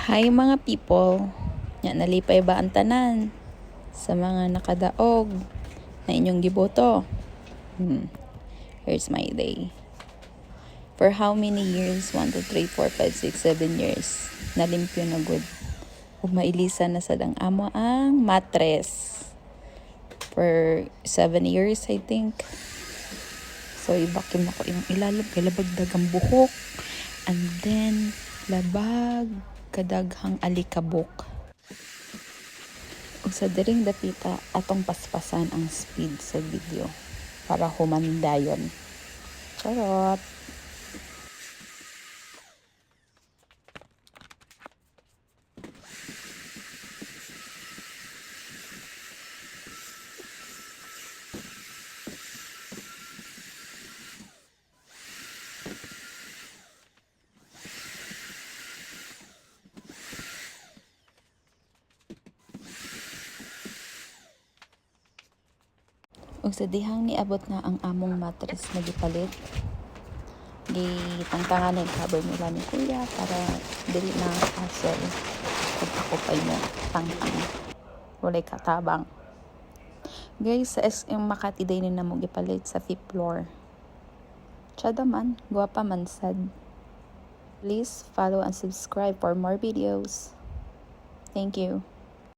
Hi mga people, nalipay ba ang tanan sa mga nakadaog na inyong giboto? Here's my day. For how many years? 1, 2, 3, 4, 5, 6, 7 years. Nalimpyo na good. Ug mailisa na sa dang amo ang mattress. For 7 years, I think. So, ibakim na ko yung ilalog kay labag dagang buhok. And then, labag kadaghang alikabok. Ug sa diring dapita, atong paspasan ang speed sa video para humandayon. Charot! Ug sa dihang niabot na ang among mattress na gipalit, gitangtangan na yung cover nila ni kuya para dili na hassle ug ako pa mo tangtang walay katabang. Guys, sa SM Makati day na mo gipalit sa 5th floor. Tsada man, guwapa man sad. Please follow and subscribe for more videos. Thank you.